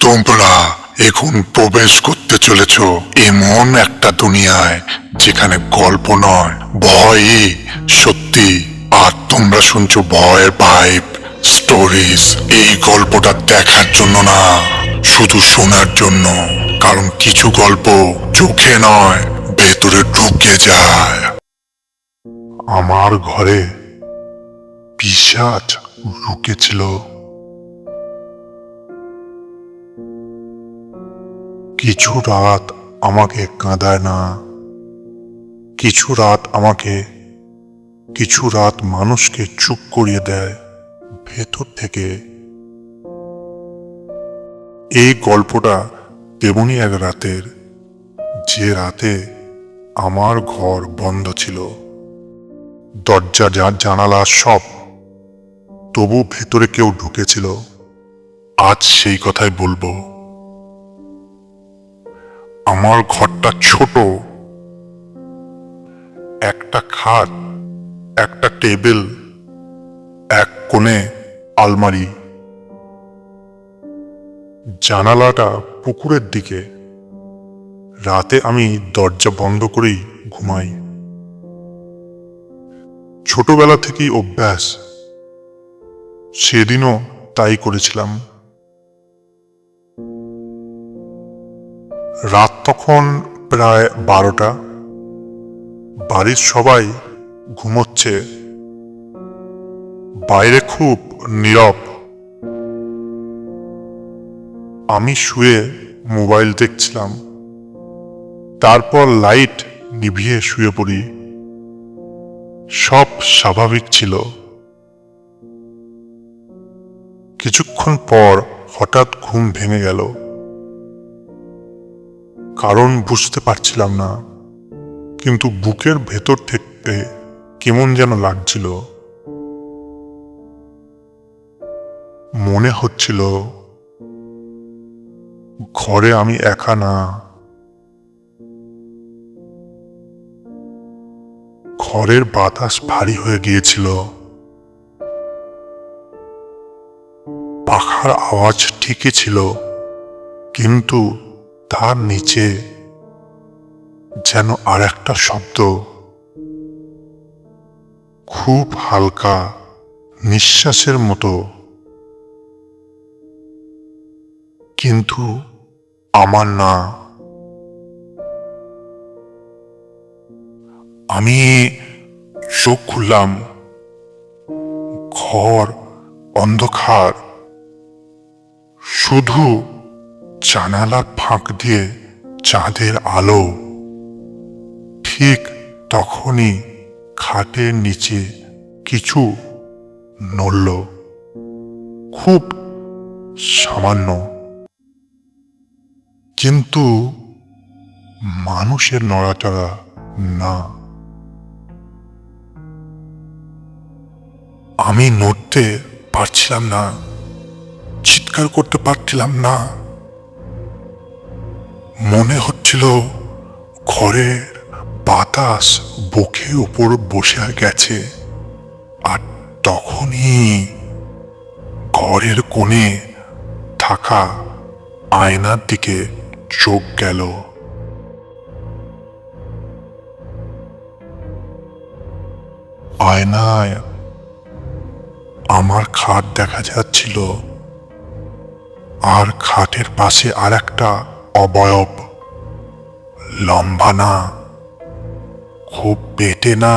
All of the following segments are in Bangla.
তোমরা এখন প্রবেশ করতে চলেছ এমন একটা দুনিয়ায় যেখানে গল্প নয়, ভয়ই সত্যি। আর তোমরা শুনছো ভয়ের ভাইব স্টোরিজ। এই গল্পটা দেখার জন্য না, শুধু শোনার জন্য। কারণ কিছু গল্প চোখে নয়, ভেতরে ঢুকে যায়। আমার ঘরে পিশাচ ঢুকেছিল। কিছু রাত আমাকে কাঁদায় না, কিছু রাত মানুষকে চুপ করিয়ে দেয় ভেতর থেকে। এই গল্পটা তেমনই এক রাতের, যে রাতে আমার ঘর বন্ধ ছিল, দরজা জানালা সব, তবু ভেতরে কেউ ঢুকেছিল। আজ সেই কথাই বলবো। আমার ঘরটা ছোট, একটা খাট, একটা টেবিল, এক কোণে আলমারি, জানালাটা পুকুরের দিকে। রাতে আমি দরজা বন্ধ করেই ঘুমাই। ছোটবেলা থেকেই অভ্যাস, সেদিনও তাই করেছিলাম। রাত তখন প্রায় 12টা। বাড়ির সবাই ঘুমোচ্ছে, বাইরে খুব নীরব। আমি শুয়ে মোবাইল দেখছিলাম, তারপর লাইট নিভিয়ে শুয়ে পড়ি। সব স্বাভাবিক ছিল। কিছুক্ষণ পর হঠাৎ ঘুম ভেঙে গেল। কারণ বুঝতে পারছিলাম না, কিন্তু বুকের ভেতর থেকে কেমন যেন লাগছিল। মনে হচ্ছিল ঘরে আমি একা না। ঘরের বাতাস ভারী হয়ে গিয়েছিল। পাখার আওয়াজ ঠিকই ছিল, কিন্তু তার নিচে যেন আর একটা শব্দ, খুব হালকা নিঃশ্বাসের মতো, কিন্তু আমার না। আমি চোখ খুললাম। ঘর অন্ধকার, শুধু জানালার ফাঁক দিয়ে চাঁদের আলো। ঠিক তখনই খাটের নিচে কিছু নড়ল, খুব সামান্য, কিন্তু মানুষের নড়াচড়া না। আমি নড়তে পারছিলাম না, চিৎকার করতে পারছিলাম না। মনে হচ্ছিল ঘরের বাতাস বুকের উপর বসে গেছে। আর তখনই ঘরের কোণে থাকা আয়নার দিকে চোখ গেল। আয়নায় আমার খাট দেখা যাচ্ছিল, আর খাটের পাশে আর একটা অবয়ব। লম্বা না, খুব পেটে না,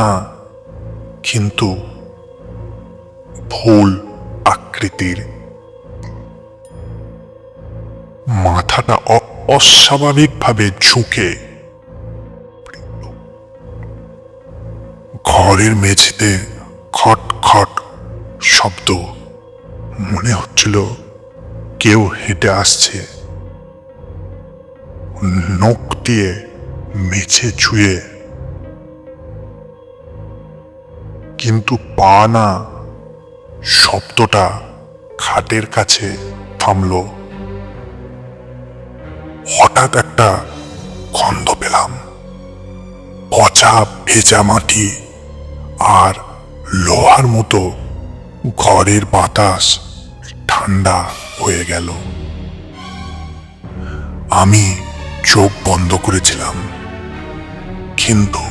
কিন্তু ফুল আকৃতির। মাথাটা অস্বাভাবিকভাবে ঝুঁকে। ঘরের মেঝেতে খট খট শব্দ। মনে হচ্ছিল কেউ হেঁটে আসছে, নখ দিয়ে মেঝে ছুঁয়ে। কিন্তু পা না। শব্দটা খাটের কাছে থামল। হঠাৎ একটা গন্ধ পেলাম, পচা ভেজা মাটি আর লোহার মতো। ঘরের বাতাস ঠান্ডা হয়ে গেল। আমি চোখ বন্ধ করেছিলাম, কিন্তু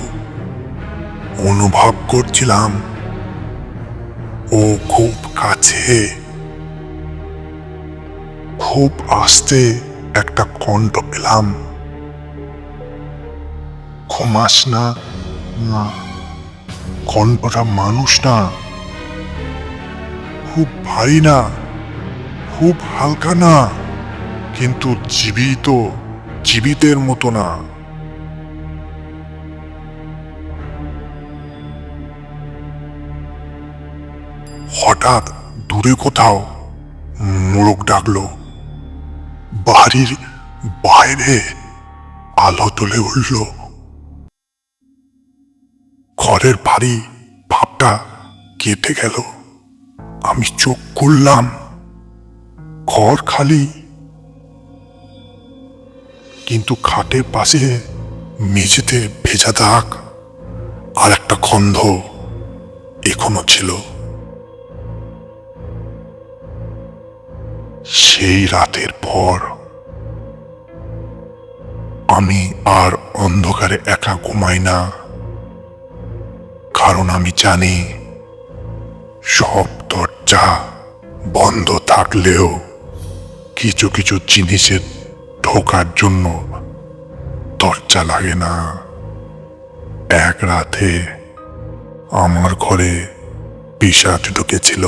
অনুভব করছিলাম ও খুব কাছে। খুব আস্তে একটা কণ্ঠ পেলাম, ঘুমাস না। না, কণ্ঠটা মানুষ না, খুব ভারী না, খুব হালকা না, কিন্তু জীবিতের মতো না। হঠাৎ দূরে কোথাও মোরগ ডাকলো। বাড়ির বাইরে আলো জ্বলে উঠল। ঘরের ভারী ভাবটা কেটে গেল। আমি চোখ খুললাম, ঘর খালি, কিন্তু খাটের পাশে মেঝেতে ভেজা দাগ আর একটা গন্ধ এখনো ছিল। সেই রাতের পর আমি আর অন্ধকারে একা ঘুমাই না, কারণ আমি জানি সব দরজা বন্ধ থাকলেও কিছু কিছু জিনিসের ঢোকার জন্য দরজা লাগে না। এক রাতে আমার ঘরে পিশাচ ঢুকেছিল।